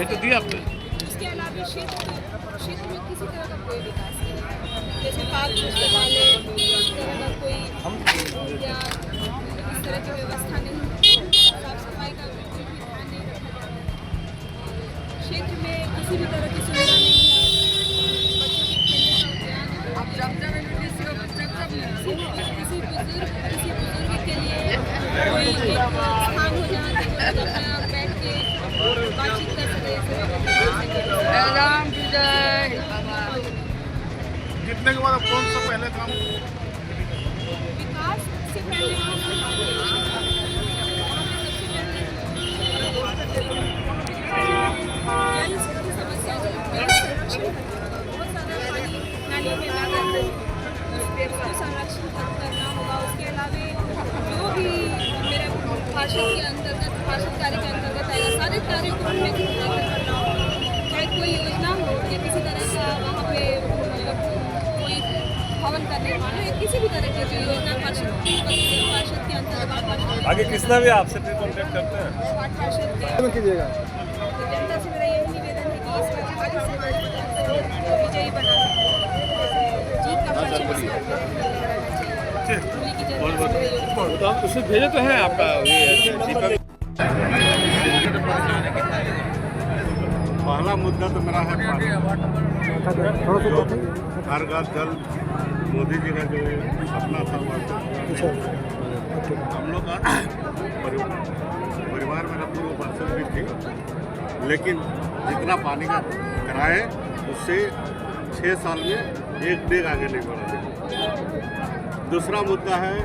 वही तो दिया आपने। उसके अलावा क्षेत्र में किसी तरह का कोई विकास नहीं है, जैसे पार्क पुस्तकालय इस तरह का कोई या इस तरह की व्यवस्था नहीं, साफ सफाई का बिल्कुल भी ध्यान नहीं रखा जा रहा है। क्षेत्र में किसी भी तरह की सुविधा नहीं है, बच्चों के खेलने का उद्यान किसी बुजुर्ग के लिए कोई एक स्थान हो जहाँ पे वो लोग अपना बैठ के बातचीत कर सके। जीतने के बाद अब कौन सा पहले काम? विकास से पहले जल की समस्या, जल संरक्षण बहुत सारा पानी नाली में आ जाता है, उसको संरक्षण करना होगा। उसके अलावा जो भी मेरे भाषण के अंतर्गत, भाषण कार्य के अंतर्गत आएगा, सारे कार्यों को हमें करना होगा। चाहे कोई योजना हो या किसी तरह का वहाँ पे कोई भवन का निर्माण है, किसी भी तरह की जो योजना पार्षद के अंतर्गत आगे किसना भी आपसे फिर कॉन्टेक्ट करते हैं पार्षद के कीजिएगा। तो जनता से मेरा यही निवेदन है कि इस बार आगे से विजयी बना जीत का परचम होली की जनता से तो आप उसे भेजे तो है आपका ये दीपक। पहला मुद्दा तो मेरा है पानी। हर घर जल मोदी जी का जो सपना था वो हम लोग का परिवार मेरा पूर्व पार्षद भी थी, लेकिन जितना पानी का कराए उससे 6 साल में एक डेग आगे नहीं बढ़ा। दूसरा मुद्दा है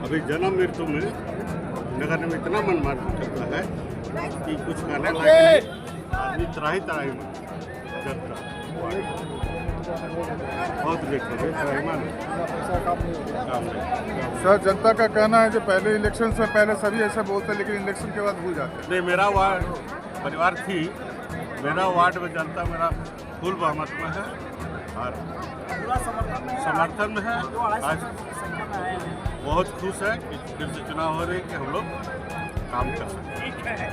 अभी जन्म मृत्यु में नगर में इतना मनमानी चलता है कि कुछ करने लायक आदमी तराही में चलता बहुत देखते हैं सर, जनता का कहना है जो पहले इलेक्शन से पहले सभी ऐसा बोलते हैं, लेकिन इलेक्शन के बाद भूल जाते हैं। नहीं, मेरा वार्ड परिवार थी, मेरा वार्ड में जनता मेरा फुल बहुमत में है और समर्थन में है। आज बहुत खुश है कि फिर से चुनाव हो रही है कि हम लोग काम कर सकते हैं।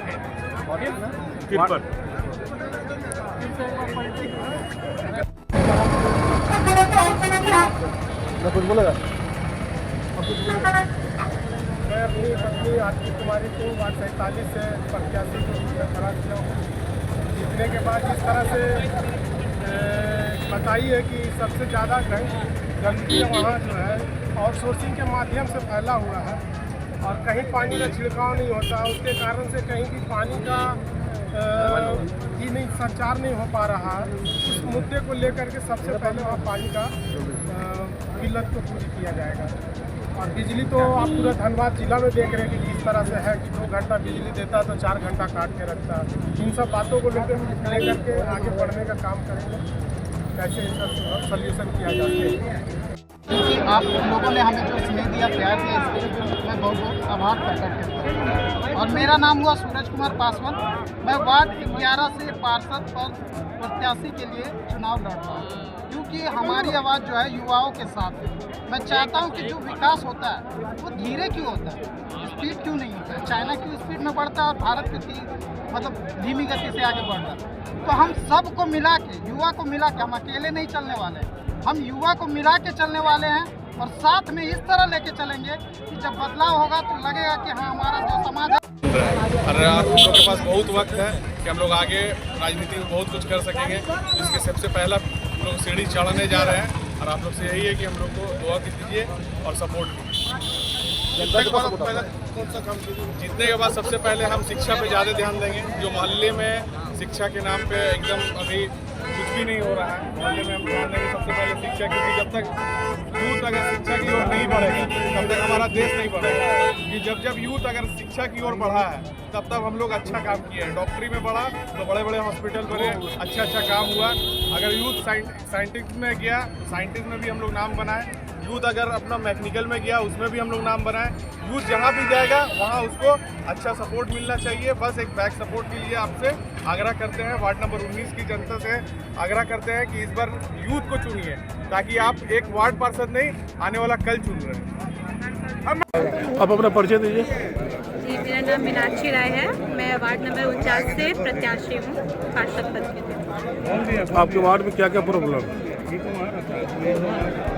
कुछ बोलेगा? मैं अपनी पत्नी आरती कुमारी को वार्ड 47 से प्रत्याशी को खड़ा किया हूँ। जीतने के बाद जिस तरह से बताई है कि सबसे ज़्यादा गंदगी वहाँ जो है आउटसोर्सिंग के माध्यम से फैला हुआ है और कहीं पानी का छिड़काव नहीं होता, उसके कारण से कहीं भी पानी का ही नहीं संचार नहीं हो पा रहा है। उस मुद्दे को लेकर के सबसे पहले वहाँ पानी का किल्लत को पूरी किया जाएगा। और बिजली तो आप पूरा धनबाद जिला में देख रहे हैं कि किस तरह से है कि 2 घंटा बिजली देता तो 4 घंटा काट के रखता। इन सब बातों को लेकर के आगे बढ़ने का काम करेंगे, कैसे इसका सल्यूशन किया जा सके। क्योंकि आप लोगों ने हमें जो स्नेह दिया, प्यार दिया, इसके लिए मैं बहुत बहुत आभार प्रकट करता हूँ। और मेरा नाम हुआ सूरज कुमार पासवान। मैं वार्ड 11 से पार्षद पद प्रत्याशी के लिए चुनाव लड़ रहा हूँ, क्योंकि हमारी आवाज़ जो है युवाओं के साथ है। मैं चाहता हूँ कि जो विकास होता है वो धीरे क्यों होता है, स्पीड क्यों नहीं होता है। चाइना की स्पीड में बढ़ता है और भारत की मतलब धीमी गति से आगे बढ़ रहा है। तो हम सबको मिला के, युवा को मिला के, हम अकेले नहीं चलने वाले हैं, हम युवा को मिला के चलने वाले हैं और साथ में इस तरह लेके चलेंगे कि जब बदलाव होगा तो लगेगा कि हाँ हमारा जो समाज है। और आप लोगों के पास बहुत वक्त है कि हम लोग आगे राजनीति में बहुत कुछ कर सकेंगे। इसके सबसे पहला हम लोग सीढ़ी चढ़ने जा रहे हैं और आप लोग से यही है कि हम लोग को दुआ कीजिए और सपोर्ट कीजिए। जीतने के बाद सबसे पहले हम शिक्षा पे ज़्यादा ध्यान देंगे। जो मोहल्ले में शिक्षा के नाम पे एकदम अभी कुछ भी नहीं हो रहा है, मोहल्ले में हम ध्यान देंगे सबसे पहले शिक्षा, क्योंकि जब तक यूथ अगर शिक्षा की ओर नहीं बढ़ेगा तब तक हमारा देश नहीं बढ़ेगा। कि जब यूथ अगर शिक्षा की ओर बढ़ा है तब हम लोग अच्छा काम किए हैं। डॉक्टरी में बढ़ा तो बड़े बड़े हॉस्पिटल बने, अच्छा काम हुआ। अगर यूथ साइंटिस्ट में गया तो साइंटिस्ट में भी हम लोग नाम बनाए। यूथ अगर अपना मैकेनिकल में गया उसमें भी हम लोग नाम बनाए। यूथ जहाँ भी जाएगा वहाँ उसको अच्छा सपोर्ट मिलना चाहिए। बस एक बैक सपोर्ट के लिए आपसे आग्रह करते हैं, वार्ड नंबर 19 की जनता से आग्रह करते हैं कि इस बार यूथ को चुनिए, ताकि आप एक वार्ड पार्षद नहीं आने वाला कल चुन रहे हैं। आप अपना परिचय दीजिए। जी, मेरा मेरा नाम मीनाक्षी राय है। मैं वार्ड नंबर 49 से प्रत्याशी हूँ पार्षद पद के लिए। आपके वार्ड में क्या क्या प्रॉब्लम है?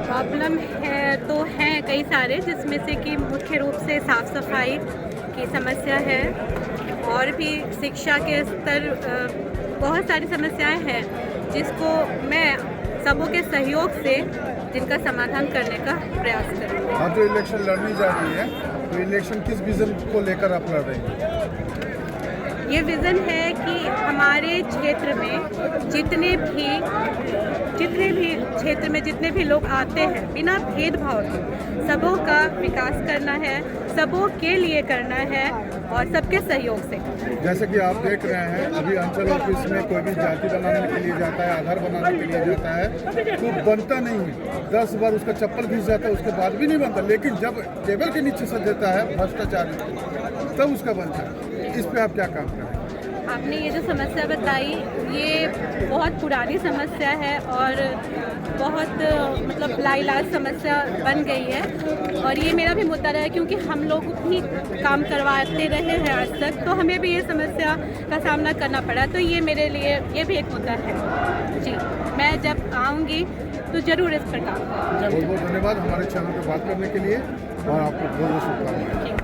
प्रॉब्लम है तो हैं कई सारे, जिसमें से कि मुख्य रूप से साफ़ सफाई की समस्या है और भी शिक्षा के स्तर, बहुत सारी समस्याएं हैं जिसको मैं सबों के सहयोग से जिनका समाधान करने का प्रयास करूँगी। आप जो इलेक्शन लड़नी जा रही है तो इलेक्शन किस विजन को लेकर आप लड़ रही हैं? ये विज़न है कि हमारे क्षेत्र में जितने भी क्षेत्र में जितने भी लोग आते हैं बिना भेदभाव के सबों का विकास करना है, सबों के लिए करना है और सबके सहयोग से। जैसे कि आप देख रहे हैं अभी अंचल ऑफिस में कोई भी जाति बनाने के लिए जाता है, आधार बनाने के लिए जाता है तो बनता नहीं है। 10 बार उसका चप्पल घिस जाता है, उसके बाद भी नहीं बनता, लेकिन जब टेबल के नीचे से देता है भ्रष्टाचार तब उसका बनता है। इस पे आप क्या काम करें? आपने ये जो समस्या बताई ये बहुत पुरानी समस्या है और बहुत मतलब लाइलाज समस्या बन गई है और ये मेरा भी मुद्दा रहा है क्योंकि हम लोग भी काम करवाते रहे हैं आज तक, तो हमें भी ये समस्या का सामना करना पड़ा। तो ये मेरे लिए ये भी एक मुद्दा है जी। मैं जब आऊँगी तो ज़रूर इस पर काम करूँगी। बहुत बहुत धन्यवाद हमारे चैनल पर बात करने के लिए और आपको बहुत बहुत शुभकामनाएं।